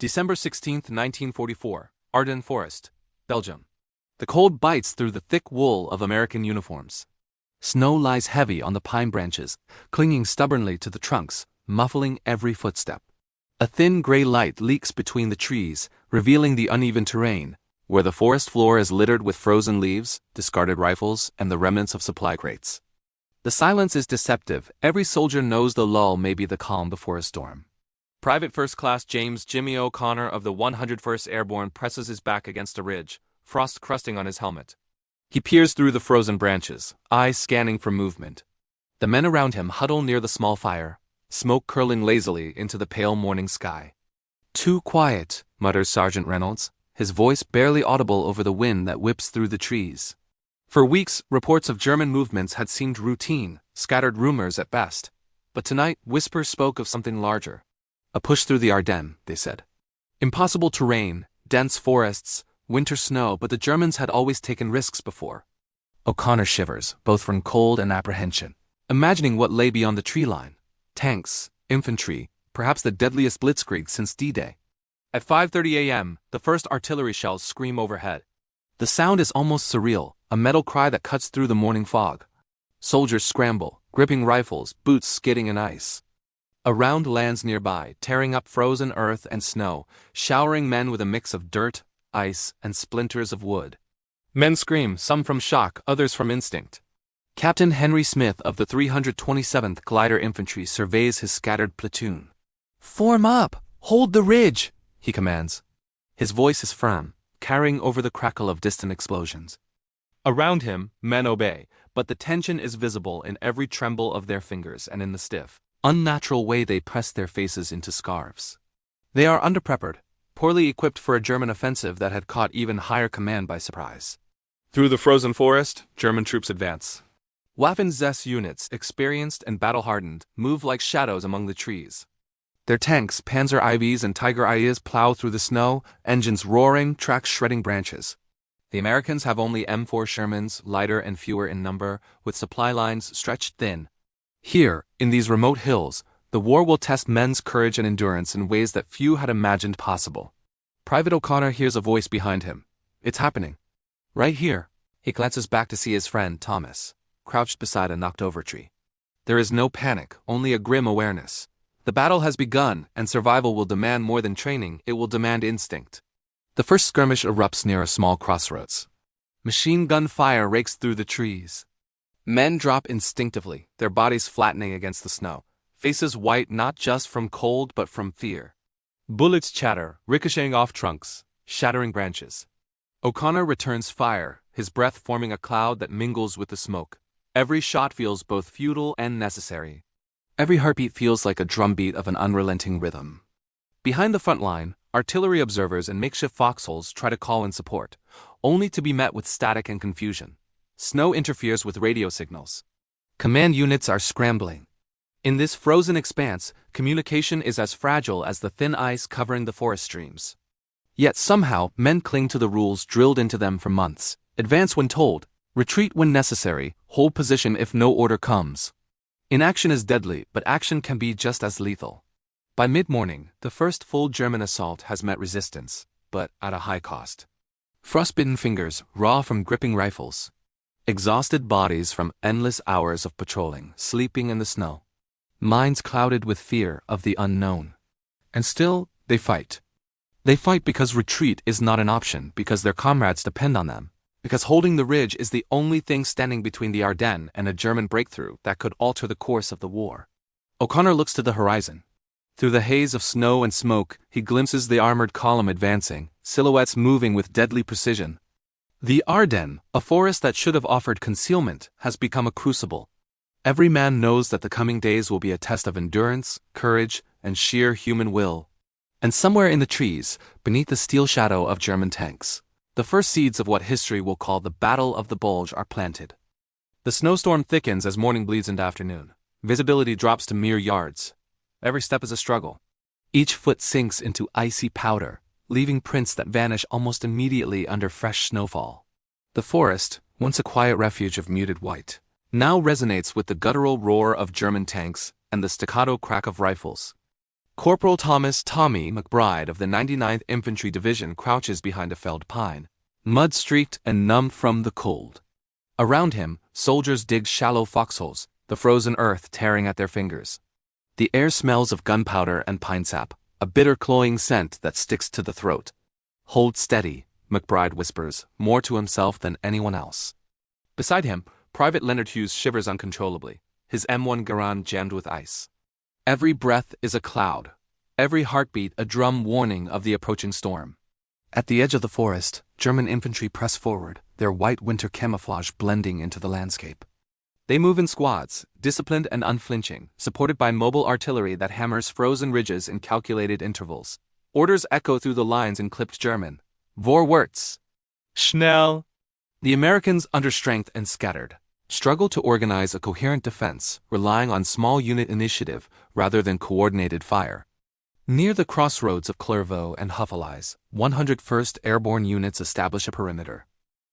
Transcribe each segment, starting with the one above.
December 16, 1944, Ardennes Forest, Belgium. The cold bites through the thick wool of American uniforms. Snow lies heavy on the pine branches, clinging stubbornly to the trunks, muffling every footstep. A thin gray light leaks between the trees, revealing the uneven terrain, where the forest floor is littered with frozen leaves, discarded rifles, and the remnants of supply crates. The silence is deceptive. Every soldier knows the lull may be the calm before a storm. Private First Class James Jimmy O'Connor of the 101st Airborne presses his back against a ridge, frost crusting on his helmet. He peers through the frozen branches, eyes scanning for movement. The men around him huddle near the small fire, smoke curling lazily into the pale morning sky. "Too quiet," mutters Sergeant Reynolds, his voice barely audible over the wind that whips through the trees. For weeks, reports of German movements had seemed routine, scattered rumors at best. But tonight, whispers spoke of something larger. A push through the Ardennes, they said. Impossible terrain, dense forests, winter snow, but the Germans had always taken risks before. O'Connor shivers, both from cold and apprehension, imagining what lay beyond the tree line. Tanks, infantry, perhaps the deadliest blitzkrieg since D-Day. At 5:30 a.m., the first artillery shells scream overhead. The sound is almost surreal, a metal cry that cuts through the morning fog. Soldiers scramble, gripping rifles, boots skidding in ice. A round lands nearby, tearing up frozen earth and snow, showering men with a mix of dirt, ice, and splinters of wood. Men scream, some from shock, others from instinct. Captain Henry Smith of the 327th Glider Infantry surveys his scattered platoon. "Form up! Hold the ridge!" he commands. His voice is firm, carrying over the crackle of distant explosions. Around him, men obey, but the tension is visible in every tremble of their fingers and in the stiff, unnatural way they press their faces into scarves. They are underprepared, poorly equipped for a German offensive that had caught even higher command by surprise. Through the frozen forest, German troops advance. Waffen-SS units, experienced and battle-hardened, move like shadows among the trees. Their tanks, Panzer IVs and Tiger IIs plow through the snow, engines roaring, tracks shredding branches. The Americans have only M4 Shermans, lighter and fewer in number, with supply lines stretched thin. Here, in these remote hills, the war will test men's courage and endurance in ways that few had imagined possible. Private O'Connor hears a voice behind him. It's happening. Right here. He glances back to see his friend, Thomas, crouched beside a knocked-over tree. There is no panic, only a grim awareness. The battle has begun, and survival will demand more than training, it will demand instinct. The first skirmish erupts near a small crossroads. Machine gun fire rakes through the trees. Men drop instinctively, their bodies flattening against the snow, faces white not just from cold but from fear. Bullets chatter, ricocheting off trunks, shattering branches. O'Connor returns fire, his breath forming a cloud that mingles with the smoke. Every shot feels both futile and necessary. Every heartbeat feels like a drumbeat of an unrelenting rhythm. Behind the front line, artillery observers and makeshift foxholes try to call in support, only to be met with static and confusion. Snow interferes with radio signals. Command units are scrambling. In this frozen expanse, communication is as fragile as the thin ice covering the forest streams. Yet somehow, men cling to the rules drilled into them for months. Advance when told, retreat when necessary, hold position if no order comes. Inaction is deadly, but action can be just as lethal. By mid-morning, the first full German assault has met resistance, but at a high cost. Frostbitten fingers, raw from gripping rifles. Exhausted bodies from endless hours of patrolling, sleeping in the snow. Minds clouded with fear of the unknown. And still, they fight. They fight because retreat is not an option, because their comrades depend on them, because holding the ridge is the only thing standing between the Ardennes and a German breakthrough that could alter the course of the war. O'Connor looks to the horizon. Through the haze of snow and smoke, he glimpses the armored column advancing, silhouettes moving with deadly precision. The Ardennes, a forest that should have offered concealment, has become a crucible. Every man knows that the coming days will be a test of endurance, courage, and sheer human will. And somewhere in the trees, beneath the steel shadow of German tanks, the first seeds of what history will call the Battle of the Bulge are planted. The snowstorm thickens as morning bleeds into afternoon. Visibility drops to mere yards. Every step is a struggle. Each foot sinks into icy powder, leaving prints that vanish almost immediately under fresh snowfall. The forest, once a quiet refuge of muted white, now resonates with the guttural roar of German tanks and the staccato crack of rifles. Corporal Thomas "Tommy" McBride of the 99th Infantry Division crouches behind a felled pine, mud-streaked and numbed from the cold. Around him, soldiers dig shallow foxholes, the frozen earth tearing at their fingers. The air smells of gunpowder and pine sap, a bitter cloying scent that sticks to the throat. "Hold steady," McBride whispers, more to himself than anyone else. Beside him, Private Leonard Hughes shivers uncontrollably, his M1 Garand jammed with ice. Every breath is a cloud, every heartbeat a drum warning of the approaching storm. At the edge of the forest, German infantry press forward, their white winter camouflage blending into the landscape. They move in squads, disciplined and unflinching, supported by mobile artillery that hammers frozen ridges in calculated intervals. Orders echo through the lines in clipped German. Vorwärts! Schnell! The Americans, under strength and scattered, struggle to organize a coherent defense, relying on small unit initiative rather than coordinated fire. Near the crossroads of Clairvaux and Houffalize, 101st Airborne units establish a perimeter.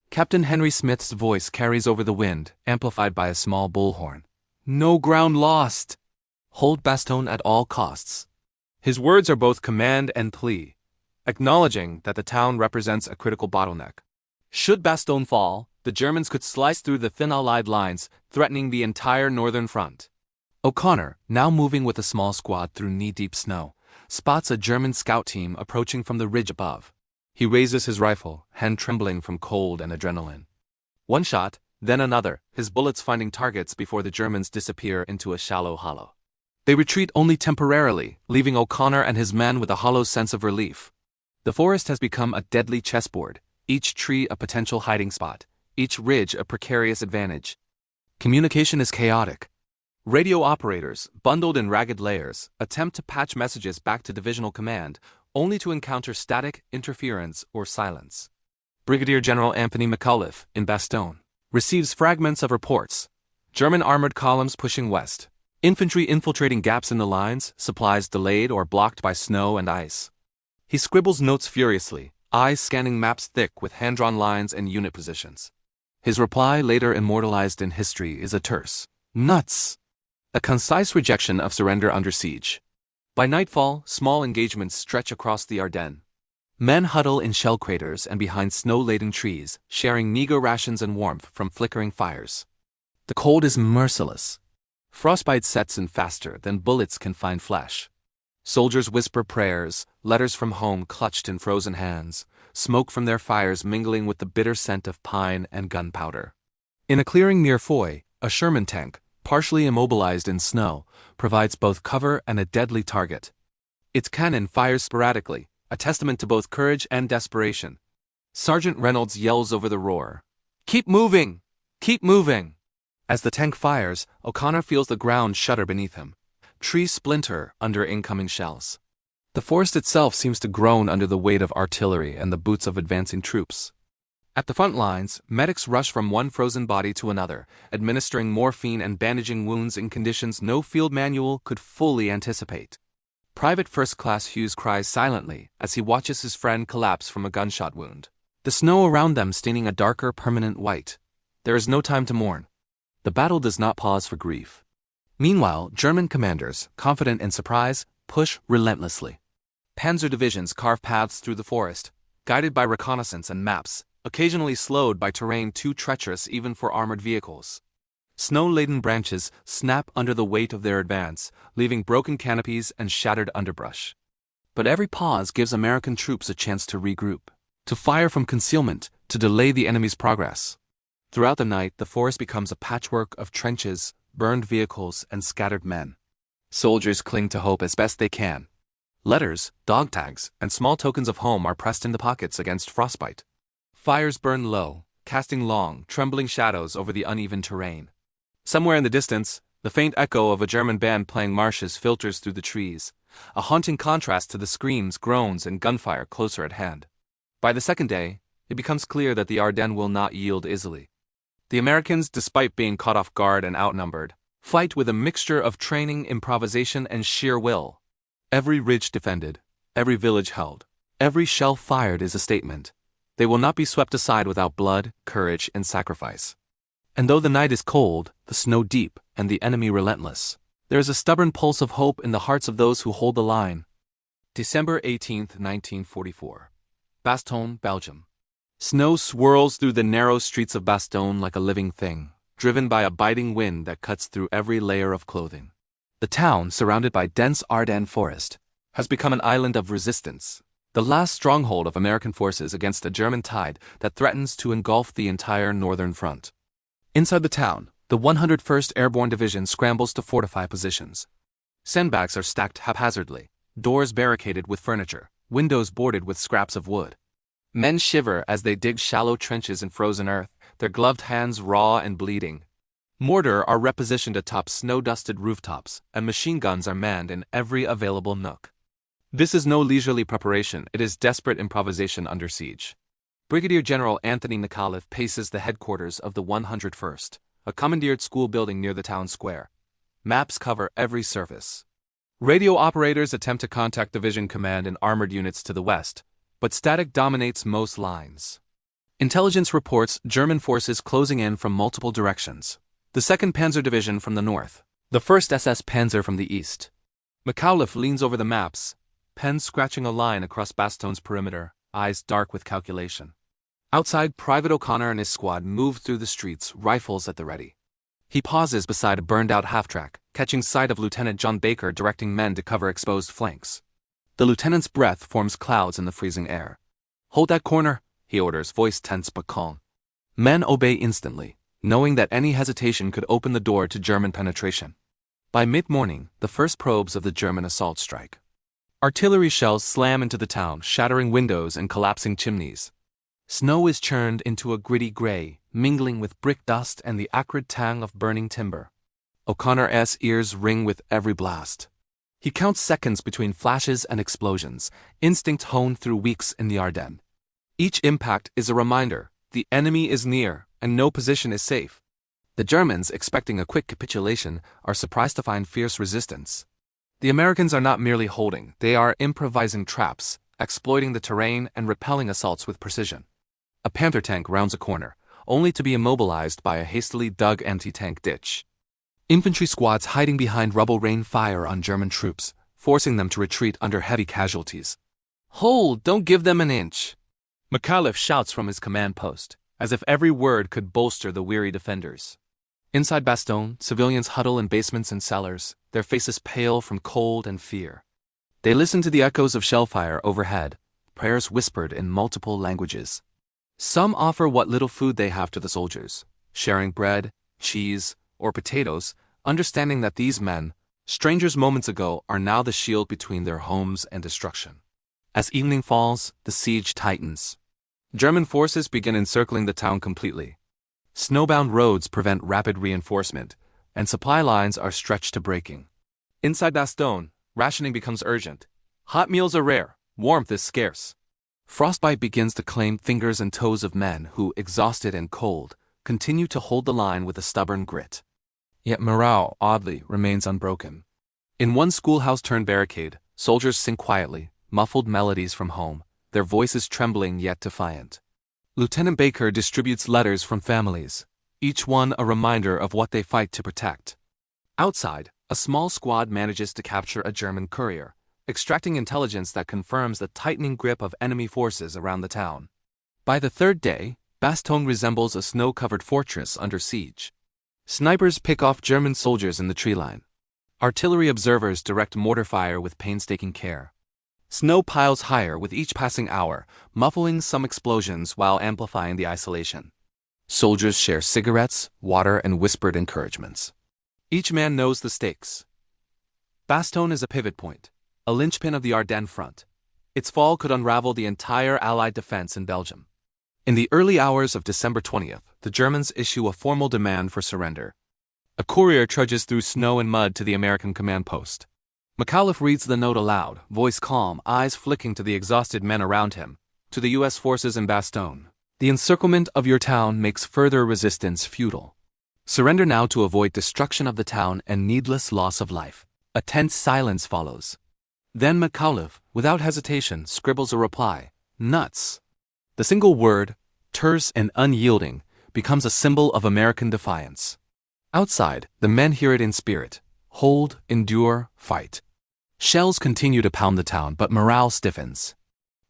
Captain Henry Smith's voice carries over the wind, amplified by a small bullhorn. "No ground lost! Hold Bastogne at all costs." His words are both command and plea, acknowledging that the town represents a critical bottleneck. Should Bastogne fall, the Germans could slice through the thin Allied lines, threatening the entire northern front. O'Connor, now moving with a small squad through knee-deep snow, spots a German scout team approaching from the ridge above. He raises his rifle, hand trembling from cold and adrenaline. One shot, then another, his bullets finding targets before the Germans disappear into a shallow hollow. They retreat only temporarily, leaving O'Connor and his men with a hollow sense of relief. The forest has become a deadly chessboard, each tree a potential hiding spot, each ridge a precarious advantage. Communication is chaotic. Radio operators, bundled in ragged layers, attempt to patch messages back to divisional command, only to encounter static, interference, or silence. Brigadier General Anthony McAuliffe, in Bastogne, receives fragments of reports. German armored columns pushing west. Infantry infiltrating gaps in the lines, supplies delayed or blocked by snow and ice. He scribbles notes furiously, eyes scanning maps thick with hand-drawn lines and unit positions. His reply, later immortalized in history, is a terse "nuts," a concise rejection of surrender under siege. By nightfall, small engagements stretch across the Ardennes. Men huddle in shell craters and behind snow-laden trees, sharing meager rations and warmth from flickering fires. The cold is merciless. Frostbite sets in faster than bullets can find flesh. Soldiers whisper prayers, letters from home clutched in frozen hands, smoke from their fires mingling with the bitter scent of pine and gunpowder. In a clearing near Foy, a Sherman tank, partially immobilized in snow, provides both cover and a deadly target. Its cannon fires sporadically, a testament to both courage and desperation. Sergeant Reynolds yells over the roar, "Keep moving! Keep moving!" As the tank fires, O'Connor feels the ground shudder beneath him. Trees splinter under incoming shells. The forest itself seems to groan under the weight of artillery and the boots of advancing troops. At the front lines, medics rush from one frozen body to another, administering morphine and bandaging wounds in conditions no field manual could fully anticipate. Private First Class Hughes cries silently as he watches his friend collapse from a gunshot wound, the snow around them staining a darker, permanent white. There is no time to mourn. The battle does not pause for grief. Meanwhile, German commanders, confident in surprise, push relentlessly. Panzer divisions carve paths through the forest, guided by reconnaissance and maps, occasionally slowed by terrain too treacherous even for armored vehicles. Snow-laden branches snap under the weight of their advance, leaving broken canopies and shattered underbrush. But every pause gives American troops a chance to regroup, to fire from concealment, to delay the enemy's progress. Throughout the night, the forest becomes a patchwork of trenches, burned vehicles, and scattered men. Soldiers cling to hope as best they can. Letters, dog tags, and small tokens of home are pressed into pockets against frostbite. Fires burn low, casting long, trembling shadows over the uneven terrain. Somewhere in the distance, the faint echo of a German band playing marches filters through the trees, a haunting contrast to the screams, groans, and gunfire closer at hand. By the second day, it becomes clear that the Ardennes will not yield easily. The Americans, despite being caught off guard and outnumbered, fight with a mixture of training, improvisation, and sheer will. Every ridge defended, every village held, every shell fired is a statement. They will not be swept aside without blood, courage, and sacrifice. And though the night is cold, the snow deep, and the enemy relentless, There is a stubborn pulse of hope in the hearts of those who hold the line. December 18, 1944. Bastogne, Belgium. Snow swirls through the narrow streets of Bastogne like a living thing, driven by a biting wind that cuts through every layer of clothing. The town, surrounded by dense Ardennes forest, has become an island of resistance, the last stronghold of American forces against a German tide that threatens to engulf the entire northern front. Inside the town, the 101st Airborne Division scrambles to fortify positions. Sandbags are stacked haphazardly, doors barricaded with furniture, windows boarded with scraps of wood. Men shiver as they dig shallow trenches in frozen earth, their gloved hands raw and bleeding. Mortar are repositioned atop snow-dusted rooftops, and machine guns are manned in every available nook. This is no leisurely preparation, it is desperate improvisation under siege. Brigadier General Anthony McAuliffe paces the headquarters of the 101st, a commandeered school building near the town square. Maps cover every surface. Radio operators attempt to contact Division Command and armored units to the west, but static dominates most lines. Intelligence reports German forces closing in from multiple directions. The 2nd Panzer Division from the north, the 1st SS Panzer from the east. McAuliffe leans over the maps, pen scratching a line across Bastogne's perimeter, eyes dark with calculation. Outside, Private O'Connor and his squad move through the streets, rifles at the ready. He pauses beside a burned-out half-track, catching sight of Lieutenant John Baker directing men to cover exposed flanks. The lieutenant's breath forms clouds in the freezing air. "Hold that corner," he orders, voice tense but calm. Men obey instantly, knowing that any hesitation could open the door to German penetration. By mid-morning, the first probes of the German assault strike. Artillery shells slam into the town, shattering windows and collapsing chimneys. Snow is churned into a gritty gray, mingling with brick dust and the acrid tang of burning timber. O'Connor's ears ring with every blast. He counts seconds between flashes and explosions, instinct honed through weeks in the Ardennes. Each impact is a reminder, the enemy is near, and no position is safe. The Germans, expecting a quick capitulation, are surprised to find fierce resistance. The Americans are not merely holding, they are improvising traps, exploiting the terrain and repelling assaults with precision. A Panther tank rounds a corner, only to be immobilized by a hastily dug anti-tank ditch. Infantry squads hiding behind rubble rain fire on German troops, forcing them to retreat under heavy casualties. "Hold, don't give them an inch!" McAuliffe shouts from his command post, as if every word could bolster the weary defenders. Inside Bastogne, civilians huddle in basements and cellars, their faces pale from cold and fear. They listen to the echoes of shellfire overhead, prayers whispered in multiple languages. Some offer what little food they have to the soldiers, sharing bread, cheese, or potatoes, understanding that these men, strangers moments ago, are now the shield between their homes and destruction. As evening falls, the siege tightens. German forces begin encircling the town completely. Snowbound roads prevent rapid reinforcement, and supply lines are stretched to breaking. Inside Bastogne, rationing becomes urgent. Hot meals are rare, warmth is scarce. Frostbite begins to claim fingers and toes of men who, exhausted and cold, continue to hold the line with a stubborn grit. Yet morale, oddly, remains unbroken. In one schoolhouse-turned-barricade, soldiers sing quietly, muffled melodies from home, their voices trembling yet defiant. Lieutenant Baker distributes letters from families, each one a reminder of what they fight to protect. Outside, a small squad manages to capture a German courier, extracting intelligence that confirms the tightening grip of enemy forces around the town. By the third day, Bastogne resembles a snow-covered fortress under siege. Snipers pick off German soldiers in the tree line. Artillery observers direct mortar fire with painstaking care. Snow piles higher with each passing hour, muffling some explosions while amplifying the isolation. Soldiers share cigarettes, water, and whispered encouragements. Each man knows the stakes. Bastogne is a pivot point, a linchpin of the Ardennes front. Its fall could unravel the entire Allied defense in Belgium. In the early hours of December 20th, the Germans issue a formal demand for surrender. A courier trudges through snow and mud to the American command post. McAuliffe reads the note aloud, voice calm, eyes flicking to the exhausted men around him. To the U.S. forces in Bastogne, the encirclement of your town makes further resistance futile. Surrender now to avoid destruction of the town and needless loss of life. A tense silence follows. Then McAuliffe, without hesitation, scribbles a reply. Nuts. The single word, terse and unyielding, becomes a symbol of American defiance. Outside, the men hear it in spirit. Hold, endure, fight. Shells continue to pound the town, but morale stiffens.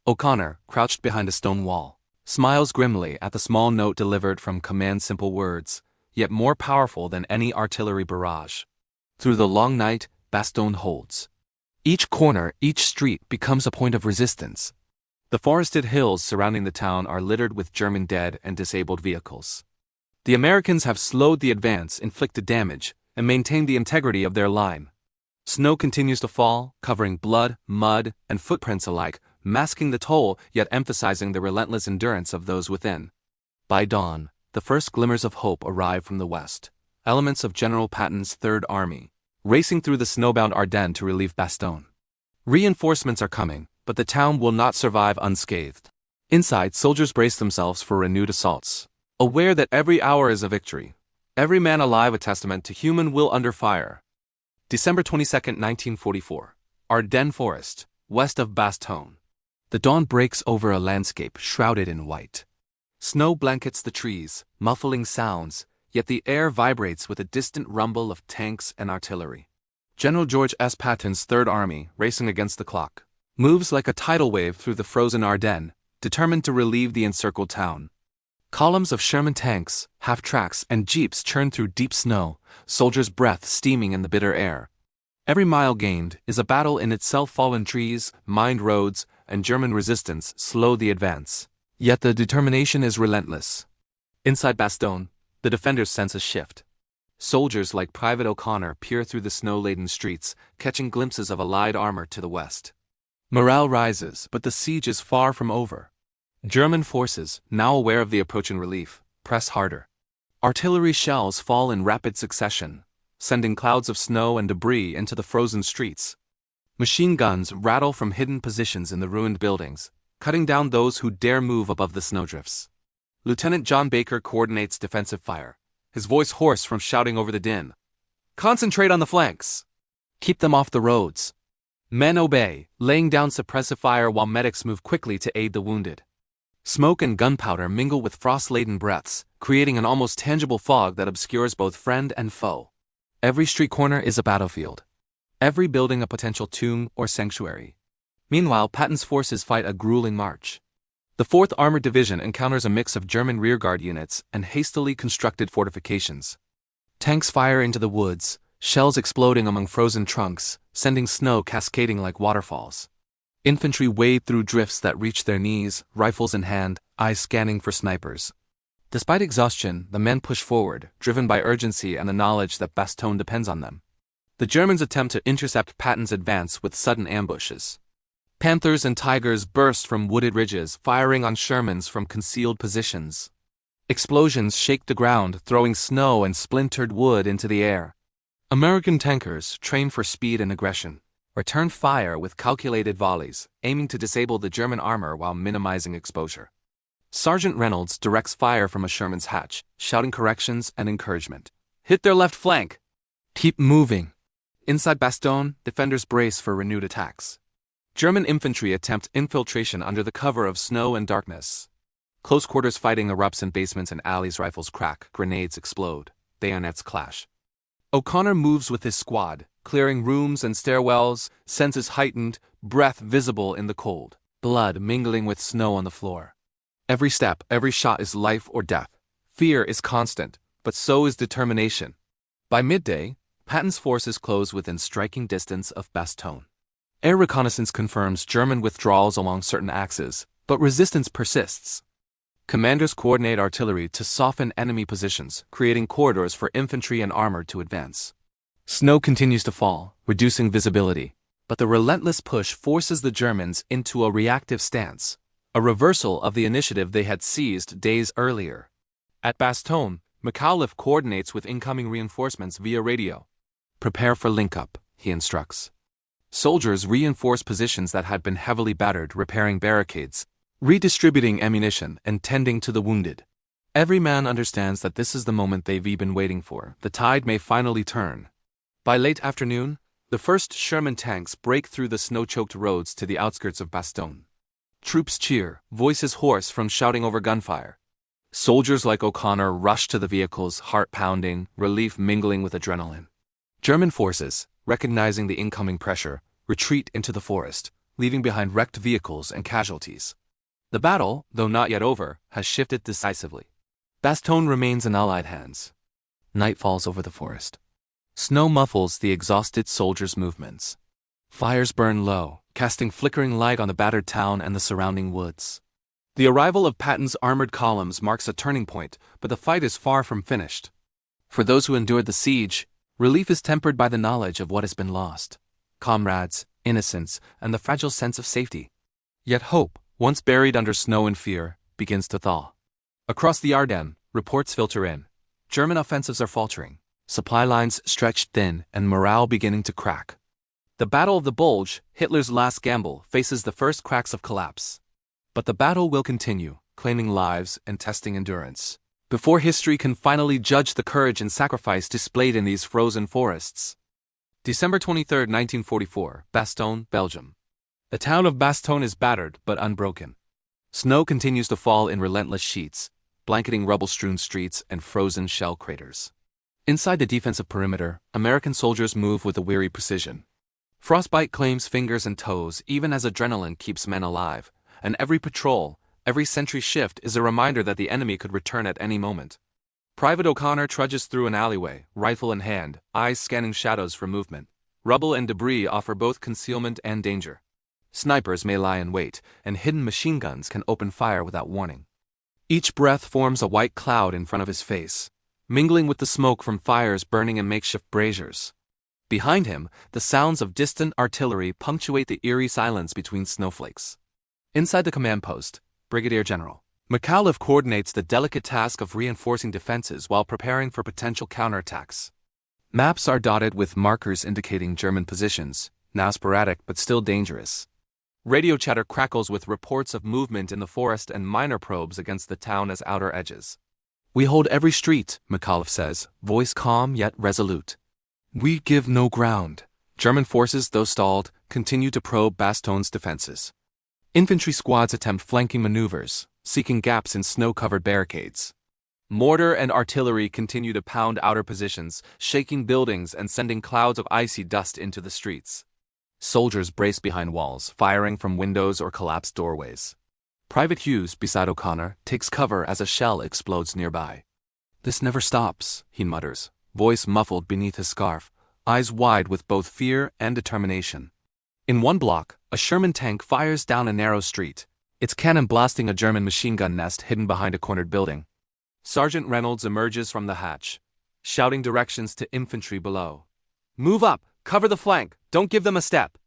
O'Connor, crouched behind a stone wall, smiles grimly at the small note delivered from command, simple words, yet more powerful than any artillery barrage. Through the long night, Bastogne holds. Each corner, each street becomes a point of resistance. The forested hills surrounding the town are littered with German dead and disabled vehicles. The Americans have slowed the advance, inflicted damage, and maintained the integrity of their line. Snow continues to fall, covering blood, mud, and footprints alike, masking the toll yet emphasizing the relentless endurance of those within. By dawn, the first glimmers of hope arrive from the west. Elements of General Patton's Third Army, racing through the snowbound Ardennes to relieve Bastogne. Reinforcements are coming, but the town will not survive unscathed. Inside, soldiers brace themselves for renewed assaults, aware that every hour is a victory, every man alive a testament to human will under fire. December 22, 1944. Ardennes Forest, west of Bastogne. The dawn breaks over a landscape shrouded in white. Snow blankets the trees, muffling sounds, yet the air vibrates with a distant rumble of tanks and artillery. General George S. Patton's Third Army, racing against the clock, moves like a tidal wave through the frozen Ardennes, determined to relieve the encircled town. Columns of Sherman tanks, half-tracks, and jeeps churn through deep snow, soldiers' breath steaming in the bitter air. Every mile gained is a battle in itself. Fallen trees, mined roads, and German resistance slow the advance. Yet the determination is relentless. Inside Bastogne, the defenders sense a shift. Soldiers like Private O'Connor peer through the snow-laden streets, catching glimpses of allied armor to the west. Morale rises, but the siege is far from over. German forces, now aware of the approaching relief, press harder. Artillery shells fall in rapid succession, sending clouds of snow and debris into the frozen streets. Machine guns rattle from hidden positions in the ruined buildings, cutting down those who dare move above the snowdrifts. Lieutenant John Baker coordinates defensive fire, his voice hoarse from shouting over the din. Concentrate on the flanks! Keep them off the roads! Men obey, laying down suppressive fire while medics move quickly to aid the wounded. Smoke and gunpowder mingle with frost-laden breaths, creating an almost tangible fog that obscures both friend and foe. Every street corner is a battlefield. Every building a potential tomb or sanctuary. Meanwhile, Patton's forces fight a grueling march. The 4th Armored Division encounters a mix of German rearguard units and hastily constructed fortifications. Tanks fire into the woods, shells exploding among frozen trunks, sending snow cascading like waterfalls. Infantry wade through drifts that reach their knees, rifles in hand, eyes scanning for snipers. Despite exhaustion, the men push forward, driven by urgency and the knowledge that Bastogne depends on them. The Germans attempt to intercept Patton's advance with sudden ambushes. Panthers and tigers burst from wooded ridges, firing on Shermans from concealed positions. Explosions shake the ground, throwing snow and splintered wood into the air. American tankers, trained for speed and aggression, return fire with calculated volleys, aiming to disable the German armor while minimizing exposure. Sergeant Reynolds directs fire from a Sherman's hatch, shouting corrections and encouragement. Hit their left flank! Keep moving! Inside Bastogne, defenders brace for renewed attacks. German infantry attempt infiltration under the cover of snow and darkness. Close quarters fighting erupts in basements and alleys. Rifles crack, grenades explode, bayonets clash. O'Connor moves with his squad, clearing rooms and stairwells, senses heightened, breath visible in the cold, blood mingling with snow on the floor. Every step, every shot is life or death. Fear is constant, but so is determination. By midday, Patton's forces close within striking distance of Bastogne. Air reconnaissance confirms German withdrawals along certain axes, but resistance persists. Commanders coordinate artillery to soften enemy positions, creating corridors for infantry and armor to advance. Snow continues to fall, reducing visibility, but the relentless push forces the Germans into a reactive stance, a reversal of the initiative they had seized days earlier. At Bastogne, McAuliffe coordinates with incoming reinforcements via radio. Prepare for link-up, he instructs. Soldiers reinforce positions that had been heavily battered, repairing barricades, redistributing ammunition, and tending to the wounded. Every man understands that this is the moment they've been waiting for. The tide may finally turn. By late afternoon, the first Sherman tanks break through the snow-choked roads to the outskirts of Bastogne. Troops cheer, voices hoarse from shouting over gunfire. Soldiers like O'Connor rush to the vehicles, heart pounding, relief mingling with adrenaline. German forces, recognizing the incoming pressure, retreat into the forest, leaving behind wrecked vehicles and casualties. The battle, though not yet over, has shifted decisively. Bastogne remains in Allied hands. Night falls over the forest. Snow muffles the exhausted soldiers' movements. Fires burn low, casting flickering light on the battered town and the surrounding woods. The arrival of Patton's armored columns marks a turning point, but the fight is far from finished. For those who endured the siege, relief is tempered by the knowledge of what has been lost: comrades, innocence, and the fragile sense of safety. Yet hope, once buried under snow and fear, begins to thaw. Across the Ardennes, reports filter in. German offensives are faltering, supply lines stretched thin, and morale beginning to crack. The Battle of the Bulge, Hitler's last gamble, faces the first cracks of collapse. But the battle will continue, claiming lives and testing endurance, before history can finally judge the courage and sacrifice displayed in these frozen forests. December 23, 1944, Bastogne, Belgium. The town of Bastogne is battered but unbroken. Snow continues to fall in relentless sheets, blanketing rubble-strewn streets and frozen shell craters. Inside the defensive perimeter, American soldiers move with a weary precision. Frostbite claims fingers and toes even as adrenaline keeps men alive, and every patrol, every sentry shift is a reminder that the enemy could return at any moment. Private O'Connor trudges through an alleyway, rifle in hand, eyes scanning shadows for movement. Rubble and debris offer both concealment and danger. Snipers may lie in wait, and hidden machine guns can open fire without warning. Each breath forms a white cloud in front of his face, mingling with the smoke from fires burning in makeshift braziers. Behind him, the sounds of distant artillery punctuate the eerie silence between snowflakes. Inside the command post, Brigadier General McAuliffe coordinates the delicate task of reinforcing defenses while preparing for potential counterattacks. Maps are dotted with markers indicating German positions, now sporadic but still dangerous. Radio chatter crackles with reports of movement in the forest and minor probes against the town as outer edges. "We hold every street," McAuliffe says, voice calm yet resolute. "We give no ground." German forces, though stalled, continue to probe Bastogne's defenses. Infantry squads attempt flanking maneuvers, seeking gaps in snow-covered barricades. Mortar and artillery continue to pound outer positions, shaking buildings and sending clouds of icy dust into the streets. Soldiers brace behind walls, firing from windows or collapsed doorways. Private Hughes, beside O'Connor, takes cover as a shell explodes nearby. "This never stops," he mutters, voice muffled beneath his scarf, eyes wide with both fear and determination. In one block, a Sherman tank fires down a narrow street, its cannon blasting a German machine gun nest hidden behind a cornered building. Sergeant Reynolds emerges from the hatch, shouting directions to infantry below. "Move up! Cover the flank! Don't give them a step!"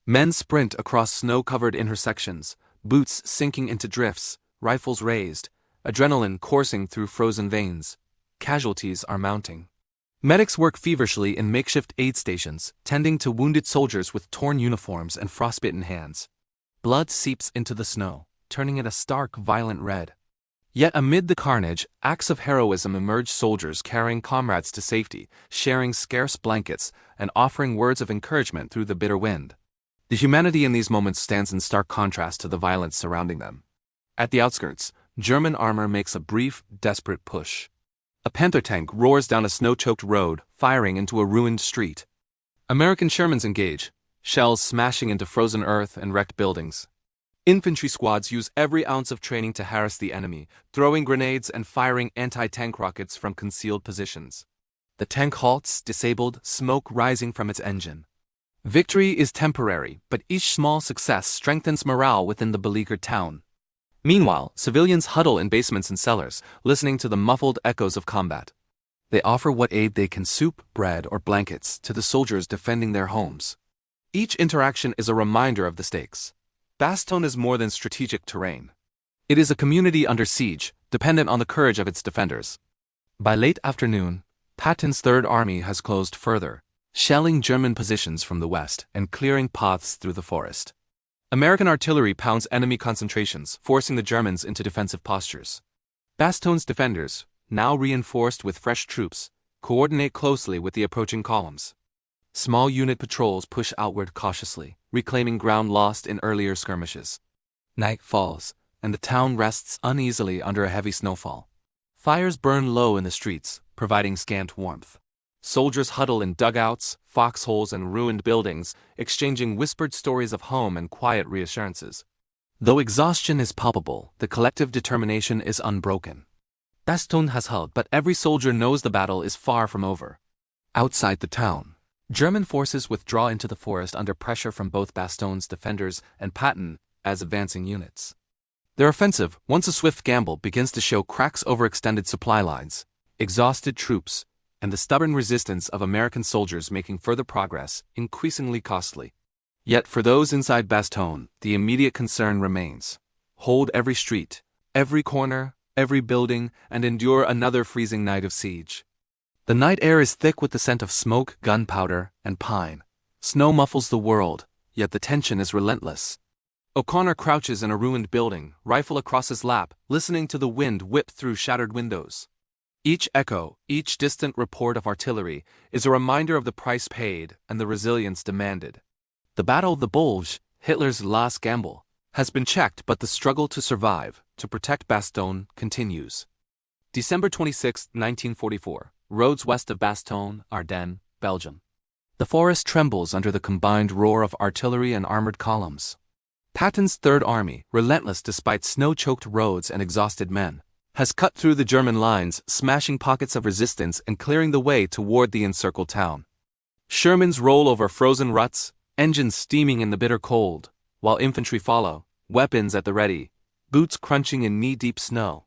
Men sprint across snow-covered intersections, boots sinking into drifts, rifles raised, adrenaline coursing through frozen veins. Casualties are mounting. Medics work feverishly in makeshift aid stations, tending to wounded soldiers with torn uniforms and frostbitten hands. Blood seeps into the snow, turning it a stark, violent red. Yet amid the carnage, acts of heroism emerge: soldiers carrying comrades to safety, sharing scarce blankets, and offering words of encouragement through the bitter wind. The humanity in these moments stands in stark contrast to the violence surrounding them. At the outskirts, German armor makes a brief, desperate push. A Panther tank roars down a snow-choked road, firing into a ruined street. American Shermans engage, shells smashing into frozen earth and wrecked buildings. Infantry squads use every ounce of training to harass the enemy, throwing grenades and firing anti-tank rockets from concealed positions. The tank halts, disabled, smoke rising from its engine. Victory is temporary, but each small success strengthens morale within the beleaguered town. Meanwhile, civilians huddle in basements and cellars, listening to the muffled echoes of combat. They offer what aid they can: soup, bread, or blankets to the soldiers defending their homes. Each interaction is a reminder of the stakes. Bastogne is more than strategic terrain. It is a community under siege, dependent on the courage of its defenders. By late afternoon, Patton's Third Army has closed further, shelling German positions from the west and clearing paths through the forest. American artillery pounds enemy concentrations, forcing the Germans into defensive postures. Bastogne's defenders, now reinforced with fresh troops, coordinate closely with the approaching columns. Small unit patrols push outward cautiously, reclaiming ground lost in earlier skirmishes. Night falls, and the town rests uneasily under a heavy snowfall. Fires burn low in the streets, providing scant warmth. Soldiers huddle in dugouts, foxholes, and ruined buildings, exchanging whispered stories of home and quiet reassurances. Though exhaustion is palpable, the collective determination is unbroken. Bastogne has held, but every soldier knows the battle is far from over. Outside the town, German forces withdraw into the forest under pressure from both Bastogne's defenders and Patton as advancing units. Their offensive, once a swift gamble, begins to show cracks over extended supply lines, exhausted troops, and the stubborn resistance of American soldiers making further progress increasingly costly. Yet for those inside Bastogne, the immediate concern remains: hold every street, every corner, every building, and endure another freezing night of siege. The night air is thick with the scent of smoke, gunpowder, and pine. Snow muffles the world, yet the tension is relentless. O'Connor crouches in a ruined building, rifle across his lap, listening to the wind whip through shattered windows. Each echo, each distant report of artillery, is a reminder of the price paid and the resilience demanded. The Battle of the Bulge, Hitler's last gamble, has been checked, but the struggle to survive, to protect Bastogne, continues. December 26, 1944, roads west of Bastogne, Ardennes, Belgium. The forest trembles under the combined roar of artillery and armored columns. Patton's Third Army, relentless despite snow-choked roads and exhausted men, has cut through the German lines, smashing pockets of resistance and clearing the way toward the encircled town. Shermans roll over frozen ruts, engines steaming in the bitter cold, while infantry follow, weapons at the ready, boots crunching in knee-deep snow.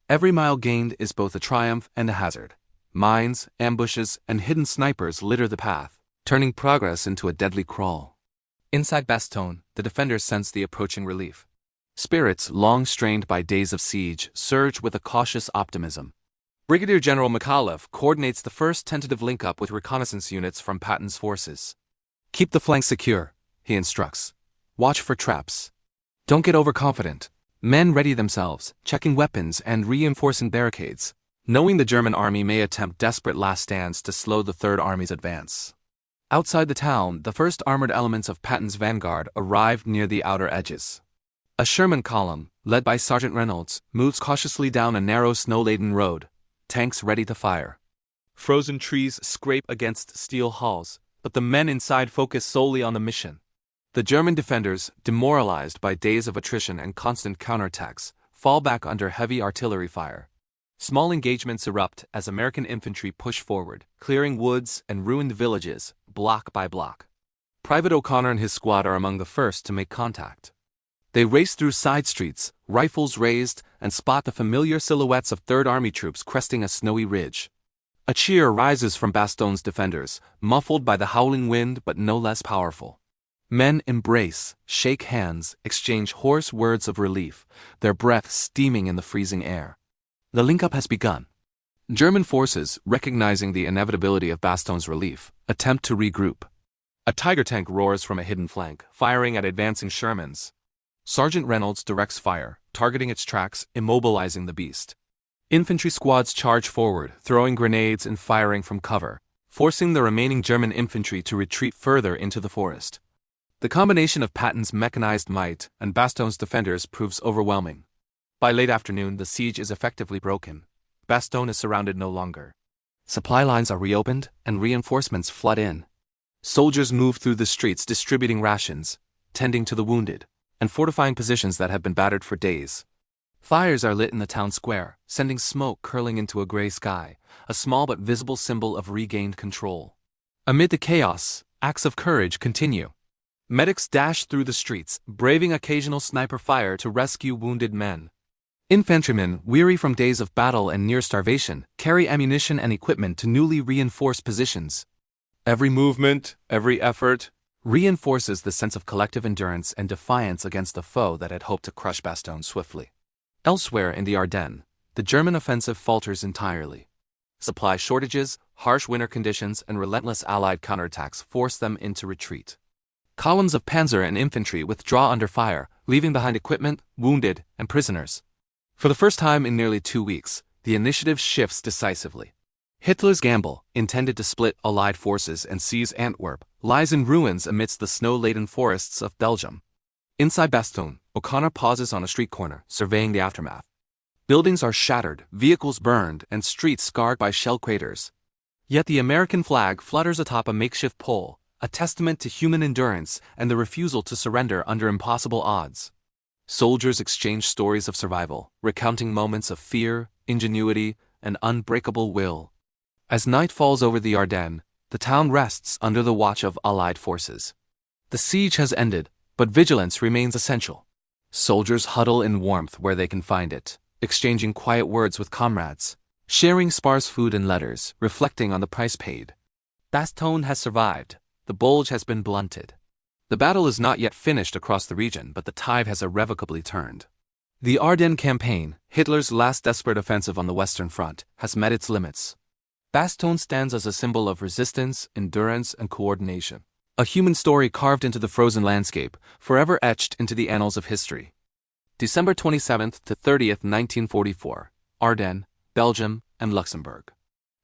Every mile gained is both a triumph and a hazard. Mines, ambushes, and hidden snipers litter the path, turning progress into a deadly crawl. Inside Bastogne, the defenders sense the approaching relief. Spirits, long strained by days of siege, surge with a cautious optimism. Brigadier General McAuliffe coordinates the first tentative link-up with reconnaissance units from Patton's forces. "Keep the flanks secure," he instructs. "Watch for traps. Don't get overconfident." Men ready themselves, checking weapons and reinforcing barricades, knowing the German army may attempt desperate last stands to slow the Third Army's advance. Outside the town, the first armored elements of Patton's vanguard arrive near the outer edges. A Sherman column, led by Sergeant Reynolds, moves cautiously down a narrow snow-laden road, tanks ready to fire. Frozen trees scrape against steel hulls, but the men inside focus solely on the mission. The German defenders, demoralized by days of attrition and constant counterattacks, fall back under heavy artillery fire. Small engagements erupt as American infantry push forward, clearing woods and ruined villages, block by block. Private O'Connor and his squad are among the first to make contact. They race through side streets, rifles raised, and spot the familiar silhouettes of Third Army troops cresting a snowy ridge. A cheer rises from Bastogne's defenders, muffled by the howling wind but no less powerful. Men embrace, shake hands, exchange hoarse words of relief, their breath steaming in the freezing air. The link-up has begun. German forces, recognizing the inevitability of Bastogne's relief, attempt to regroup. A Tiger tank roars from a hidden flank, firing at advancing Shermans. Sergeant Reynolds directs fire, targeting its tracks, immobilizing the beast. Infantry squads charge forward, throwing grenades and firing from cover, forcing the remaining German infantry to retreat further into the forest. The combination of Patton's mechanized might and Bastogne's defenders proves overwhelming. By late afternoon, the siege is effectively broken. Bastogne is surrounded no longer. Supply lines are reopened, and reinforcements flood in. Soldiers move through the streets distributing rations, tending to the wounded, and fortifying positions that have been battered for days. Fires are lit in the town square, sending smoke curling into a gray sky, a small but visible symbol of regained control. Amid the chaos, acts of courage continue. Medics dash through the streets, braving occasional sniper fire to rescue wounded men. Infantrymen, weary from days of battle and near starvation, carry ammunition and equipment to newly reinforced positions. Every movement, every effort, reinforces the sense of collective endurance and defiance against the foe that had hoped to crush Bastogne swiftly. Elsewhere in the Ardennes, the German offensive falters entirely. Supply shortages, harsh winter conditions, and relentless Allied counterattacks force them into retreat. Columns of panzer and infantry withdraw under fire, leaving behind equipment, wounded, and prisoners. For the first time in nearly 2 weeks, the initiative shifts decisively. Hitler's gamble, intended to split Allied forces and seize Antwerp, lies in ruins amidst the snow-laden forests of Belgium. Inside Bastogne, O'Connor pauses on a street corner, surveying the aftermath. Buildings are shattered, vehicles burned, and streets scarred by shell craters. Yet the American flag flutters atop a makeshift pole, a testament to human endurance and the refusal to surrender under impossible odds. Soldiers exchange stories of survival, recounting moments of fear, ingenuity, and unbreakable will. As night falls over the Ardennes, the town rests under the watch of Allied forces. The siege has ended, but vigilance remains essential. Soldiers huddle in warmth where they can find it, exchanging quiet words with comrades, sharing sparse food and letters, reflecting on the price paid. Bastogne has survived, the Bulge has been blunted. The battle is not yet finished across the region, but the tide has irrevocably turned. The Ardennes campaign, Hitler's last desperate offensive on the Western Front, has met its limits. Bastogne stands as a symbol of resistance, endurance, and coordination. A human story carved into the frozen landscape, forever etched into the annals of history. December 27th to 30th, 1944, Ardennes, Belgium, and Luxembourg.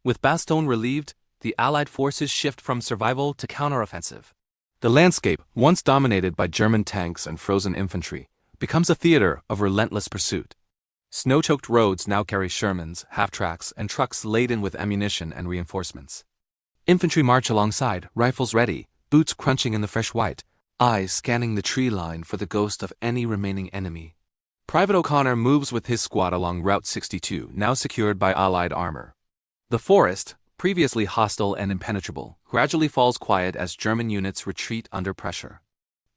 With Bastogne relieved, the Allied forces shift from survival to counteroffensive. The landscape, once dominated by German tanks and frozen infantry, becomes a theater of relentless pursuit. Snow-choked roads now carry Shermans, half-tracks, and trucks laden with ammunition and reinforcements. Infantry march alongside, rifles ready, boots crunching in the fresh white, eyes scanning the tree line for the ghost of any remaining enemy. Private O'Connor moves with his squad along Route 62, now secured by Allied armor. The forest, previously hostile and impenetrable, gradually falls quiet as German units retreat under pressure.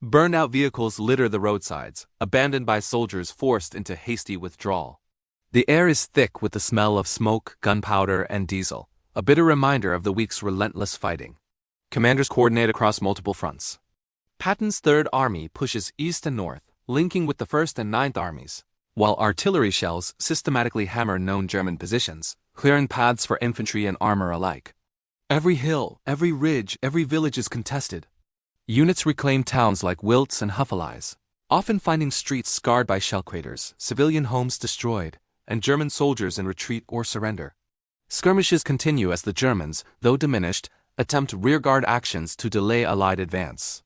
Burned-out vehicles litter the roadsides, abandoned by soldiers forced into hasty withdrawal. The air is thick with the smell of smoke, gunpowder, and diesel, a bitter reminder of the week's relentless fighting. Commanders coordinate across multiple fronts. Patton's Third Army pushes east and north, linking with the 1st and 9th Armies, while artillery shells systematically hammer known German positions, clearing paths for infantry and armor alike. Every hill, every ridge, every village is contested. Units reclaim towns like Wiltz and Huffelise, often finding streets scarred by shell craters, civilian homes destroyed, and German soldiers in retreat or surrender. Skirmishes continue as the Germans, though diminished, attempt rearguard actions to delay Allied advance.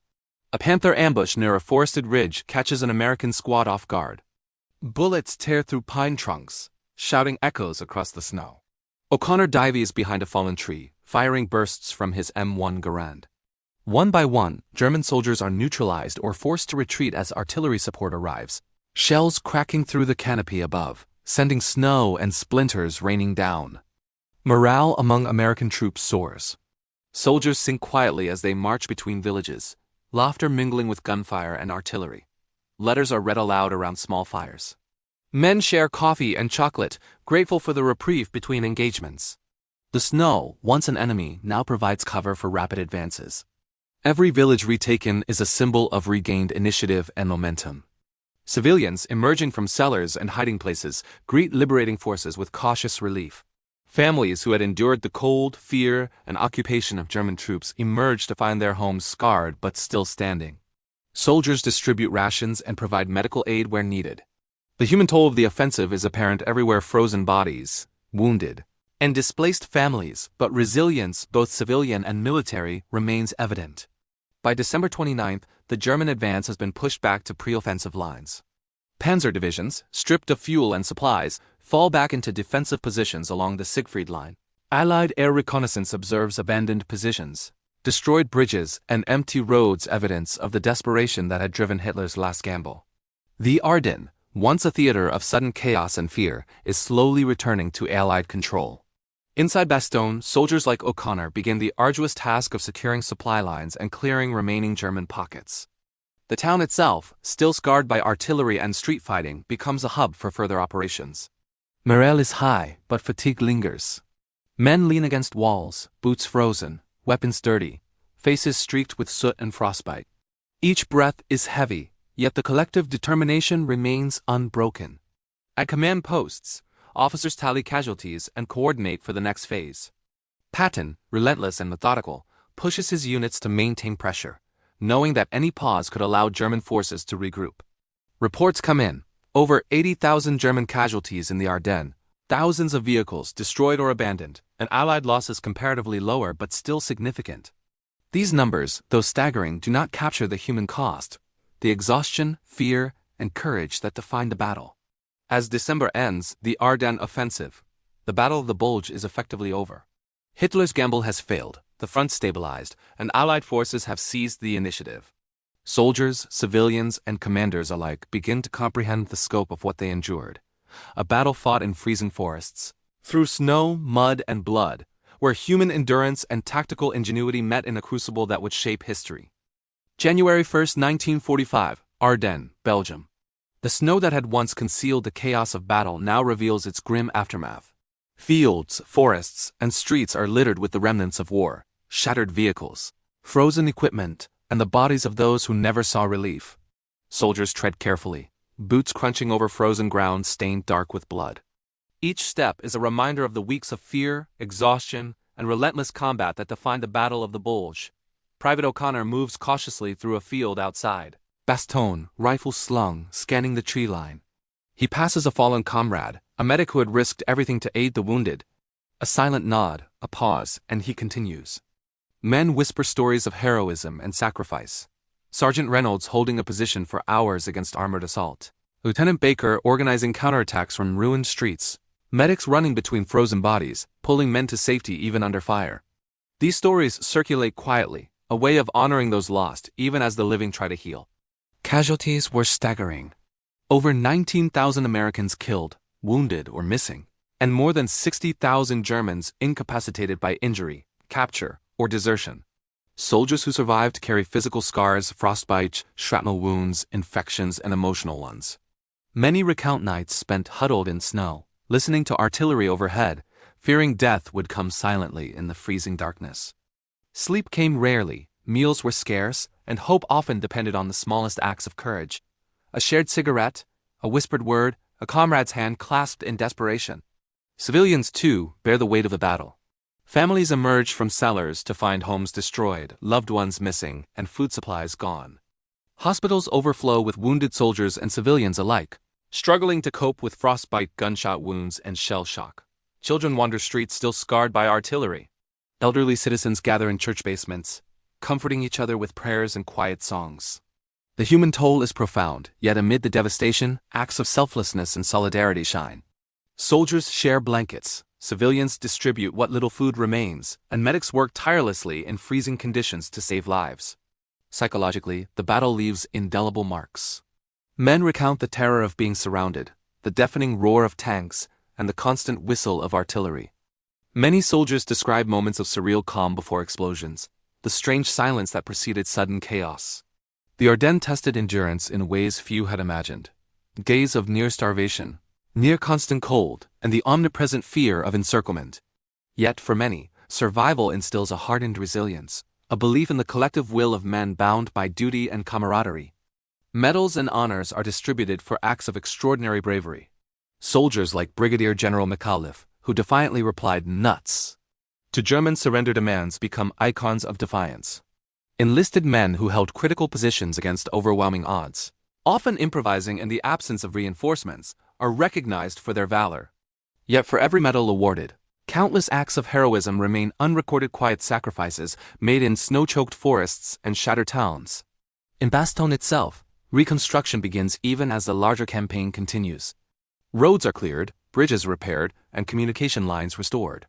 A Panther ambush near a forested ridge catches an American squad off guard. Bullets tear through pine trunks, shouting echoes across the snow. O'Connor dives behind a fallen tree, firing bursts from his M1 Garand. One by one, German soldiers are neutralized or forced to retreat as artillery support arrives, shells cracking through the canopy above, sending snow and splinters raining down. Morale among American troops soars. Soldiers sing quietly as they march between villages, laughter mingling with gunfire and artillery. Letters are read aloud around small fires. Men share coffee and chocolate, grateful for the reprieve between engagements. The snow, once an enemy, now provides cover for rapid advances. Every village retaken is a symbol of regained initiative and momentum. Civilians, emerging from cellars and hiding places, greet liberating forces with cautious relief. Families who had endured the cold, fear, and occupation of German troops emerge to find their homes scarred but still standing. Soldiers distribute rations and provide medical aid where needed. The human toll of the offensive is apparent everywhere: frozen bodies, wounded, and displaced families, but resilience, both civilian and military, remains evident. By December 29th, the German advance has been pushed back to pre-offensive lines. Panzer divisions, stripped of fuel and supplies, fall back into defensive positions along the Siegfried Line. Allied air reconnaissance observes abandoned positions, destroyed bridges, and empty roads, evidence of the desperation that had driven Hitler's last gamble. The Ardennes, once a theater of sudden chaos and fear, is slowly returning to Allied control. Inside Bastogne, soldiers like O'Connor begin the arduous task of securing supply lines and clearing remaining German pockets. The town itself, still scarred by artillery and street fighting, becomes a hub for further operations. Morale is high, but fatigue lingers. Men lean against walls, boots frozen, weapons dirty, faces streaked with soot and frostbite. Each breath is heavy, yet the collective determination remains unbroken. At command posts, officers tally casualties and coordinate for the next phase. Patton, relentless and methodical, pushes his units to maintain pressure, knowing that any pause could allow German forces to regroup. Reports come in: over 80,000 German casualties in the Ardennes, thousands of vehicles destroyed or abandoned, and Allied losses comparatively lower but still significant. These numbers, though staggering, do not capture the human cost, the exhaustion, fear, and courage that define the battle. As December ends, the Ardennes offensive, the Battle of the Bulge, is effectively over. Hitler's gamble has failed, the front stabilized, and Allied forces have seized the initiative. Soldiers, civilians, and commanders alike begin to comprehend the scope of what they endured. A battle fought in freezing forests, through snow, mud, and blood, where human endurance and tactical ingenuity met in a crucible that would shape history. January 1, 1945, Ardennes, Belgium. The snow that had once concealed the chaos of battle now reveals its grim aftermath. Fields, forests, and streets are littered with the remnants of war, shattered vehicles, frozen equipment, and the bodies of those who never saw relief. Soldiers tread carefully, boots crunching over frozen ground stained dark with blood. Each step is a reminder of the weeks of fear, exhaustion, and relentless combat that defined the Battle of the Bulge. Private O'Connor moves cautiously through a field outside, baston, rifle slung, scanning the tree line. He passes a fallen comrade, a medic who had risked everything to aid the wounded. A silent nod, a pause, and he continues. Men whisper stories of heroism and sacrifice. Sergeant Reynolds holding a position for hours against armored assault. Lieutenant Baker organizing counterattacks from ruined streets. Medics running between frozen bodies, pulling men to safety even under fire. These stories circulate quietly, a way of honoring those lost even as the living try to heal. Casualties were staggering. Over 19,000 Americans killed, wounded, or missing, and more than 60,000 Germans incapacitated by injury, capture, or desertion. Soldiers who survived carry physical scars, frostbite, shrapnel wounds, infections, and emotional ones. Many recount nights spent huddled in snow, listening to artillery overhead, fearing death would come silently in the freezing darkness. Sleep came rarely, meals were scarce, and hope often depended on the smallest acts of courage. A shared cigarette, a whispered word, a comrade's hand clasped in desperation. Civilians, too, bear the weight of the battle. Families emerge from cellars to find homes destroyed, loved ones missing, and food supplies gone. Hospitals overflow with wounded soldiers and civilians alike, struggling to cope with frostbite, gunshot wounds, and shell shock. Children wander streets still scarred by artillery. Elderly citizens gather in church basements, comforting each other with prayers and quiet songs. The human toll is profound, yet amid the devastation, acts of selflessness and solidarity shine. Soldiers share blankets, civilians distribute what little food remains, and medics work tirelessly in freezing conditions to save lives. Psychologically, the battle leaves indelible marks. Men recount the terror of being surrounded, the deafening roar of tanks, and the constant whistle of artillery. Many soldiers describe moments of surreal calm before explosions, the strange silence that preceded sudden chaos. The Ardennes tested endurance in ways few had imagined. Days of near starvation, near constant cold, and the omnipresent fear of encirclement. Yet for many, survival instills a hardened resilience, a belief in the collective will of men bound by duty and camaraderie. Medals and honors are distributed for acts of extraordinary bravery. Soldiers like Brigadier General McAuliffe, who defiantly replied "nuts" to German surrender demands, become icons of defiance. Enlisted men who held critical positions against overwhelming odds, often improvising in the absence of reinforcements, are recognized for their valor. Yet for every medal awarded, countless acts of heroism remain unrecorded, quiet sacrifices made in snow-choked forests and shattered towns. In Bastogne itself, reconstruction begins even as the larger campaign continues. Roads are cleared, bridges repaired, and communication lines restored.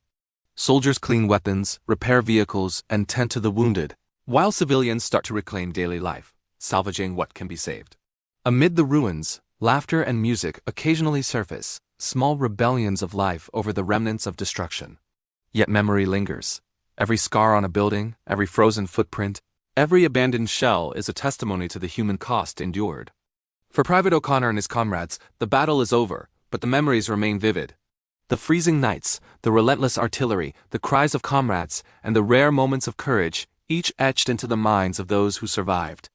Soldiers clean weapons, repair vehicles, and tend to the wounded, while civilians start to reclaim daily life, salvaging what can be saved. Amid the ruins, laughter and music occasionally surface, small rebellions of life over the remnants of destruction. Yet memory lingers. Every scar on a building, every frozen footprint, every abandoned shell is a testimony to the human cost endured. For Private O'Connor and his comrades, the battle is over, but the memories remain vivid. The freezing nights, the relentless artillery, the cries of comrades, and the rare moments of courage, each etched into the minds of those who survived.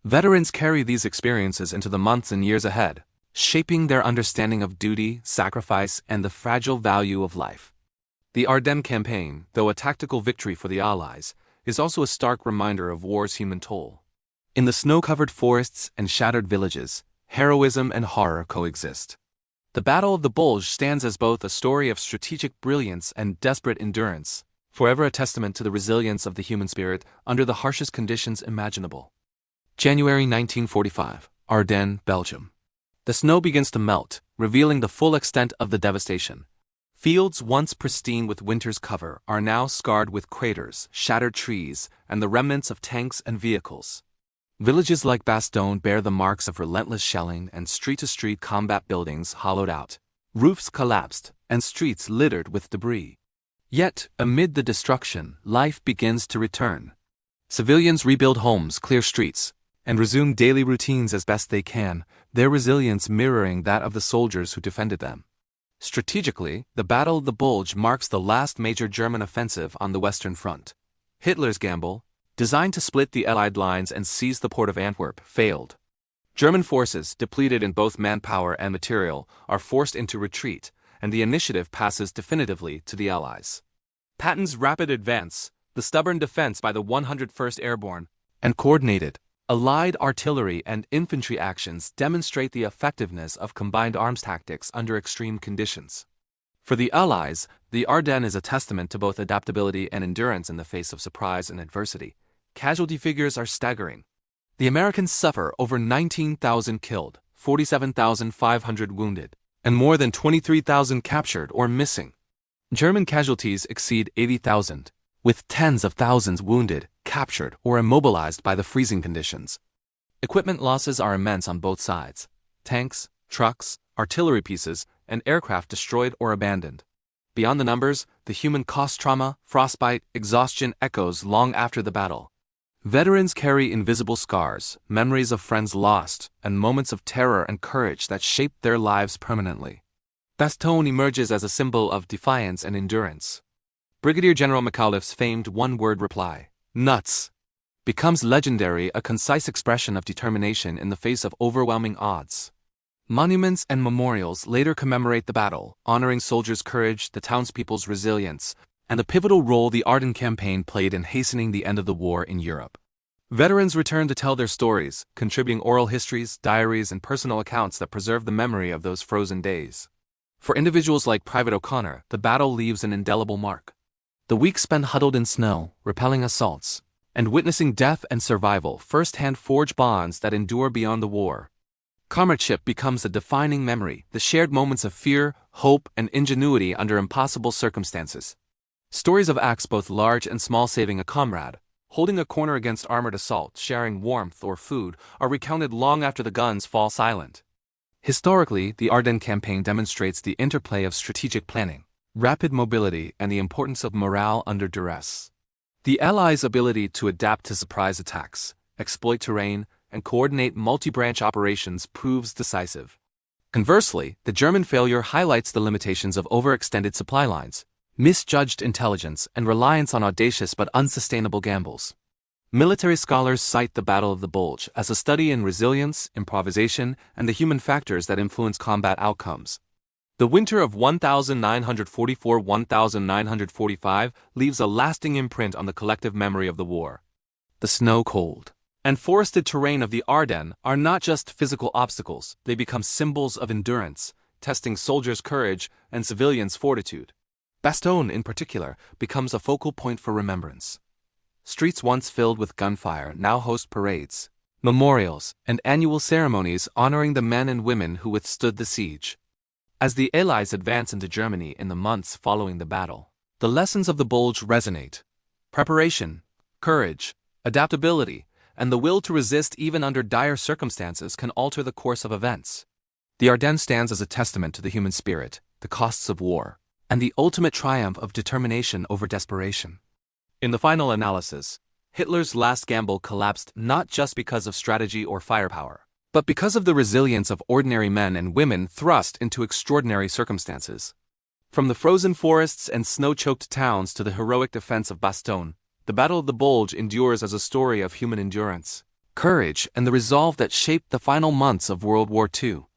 Veterans carry these experiences into the months and years ahead, shaping their understanding of duty, sacrifice, and the fragile value of life. The Ardennes campaign, though a tactical victory for the Allies, is also a stark reminder of war's human toll. In the snow-covered forests and shattered villages, heroism and horror coexist. The Battle of the Bulge stands as both a story of strategic brilliance and desperate endurance, forever a testament to the resilience of the human spirit under the harshest conditions imaginable. January 1945, Ardennes, Belgium. The snow begins to melt, revealing the full extent of the devastation. Fields once pristine with winter's cover are now scarred with craters, shattered trees, and the remnants of tanks and vehicles. Villages like Bastogne bear the marks of relentless shelling and street-to-street combat, buildings hollowed out, roofs collapsed, and streets littered with debris. Yet, amid the destruction, life begins to return. Civilians rebuild homes, clear streets, and resume daily routines as best they can, their resilience mirroring that of the soldiers who defended them. Strategically, the Battle of the Bulge marks the last major German offensive on the Western Front. Hitler's gamble, designed to split the Allied lines and seize the port of Antwerp, failed. German forces, depleted in both manpower and material, are forced into retreat, and the initiative passes definitively to the Allies. Patton's rapid advance, the stubborn defense by the 101st Airborne, and coordinated Allied artillery and infantry actions demonstrate the effectiveness of combined arms tactics under extreme conditions. For the Allies, the Ardennes is a testament to both adaptability and endurance in the face of surprise and adversity. Casualty figures are staggering. The Americans suffer over 19,000 killed, 47,500 wounded, and more than 23,000 captured or missing. German casualties exceed 80,000, with tens of thousands wounded, captured, or immobilized by the freezing conditions. Equipment losses are immense on both sides. Tanks, trucks, artillery pieces, and aircraft destroyed or abandoned. Beyond the numbers, the human cost, trauma, frostbite, exhaustion echoes long after the battle. Veterans carry invisible scars, memories of friends lost, and moments of terror and courage that shaped their lives permanently. Bastogne emerges as a symbol of defiance and endurance. Brigadier General McAuliffe's famed one-word reply, "Nuts," becomes legendary, a concise expression of determination in the face of overwhelming odds. Monuments and memorials later commemorate the battle, honoring soldiers' courage, the townspeople's resilience, and the pivotal role the Ardennes campaign played in hastening the end of the war in Europe. Veterans return to tell their stories, contributing oral histories, diaries, and personal accounts that preserve the memory of those frozen days. For individuals like Private O'Connor, the battle leaves an indelible mark. The weeks spent huddled in snow, repelling assaults, and witnessing death and survival firsthand forge bonds that endure beyond the war. Comradeship becomes a defining memory, the shared moments of fear, hope, and ingenuity under impossible circumstances. Stories of acts both large and small, saving a comrade, holding a corner against armored assault, sharing warmth or food, are recounted long after the guns fall silent. Historically, the Ardennes campaign demonstrates the interplay of strategic planning, rapid mobility, and the importance of morale under duress. The Allies' ability to adapt to surprise attacks, exploit terrain, and coordinate multi-branch operations proves decisive. Conversely, the German failure highlights the limitations of overextended supply lines, misjudged intelligence, and reliance on audacious but unsustainable gambles. Military scholars cite the Battle of the Bulge as a study in resilience, improvisation, and the human factors that influence combat outcomes. The winter of 1944-1945 leaves a lasting imprint on the collective memory of the war. The snow-cold and forested terrain of the Ardennes are not just physical obstacles, they become symbols of endurance, testing soldiers' courage and civilians' fortitude. Bastogne, in particular, becomes a focal point for remembrance. Streets once filled with gunfire now host parades, memorials, and annual ceremonies honoring the men and women who withstood the siege. As the Allies advance into Germany in the months following the battle, the lessons of the Bulge resonate. Preparation, courage, adaptability, and the will to resist even under dire circumstances can alter the course of events. The Ardennes stands as a testament to the human spirit, the costs of war, and the ultimate triumph of determination over desperation. In the final analysis, Hitler's last gamble collapsed not just because of strategy or firepower, but because of the resilience of ordinary men and women thrust into extraordinary circumstances. From the frozen forests and snow-choked towns to the heroic defense of Bastogne, the Battle of the Bulge endures as a story of human endurance, courage, and the resolve that shaped the final months of World War II.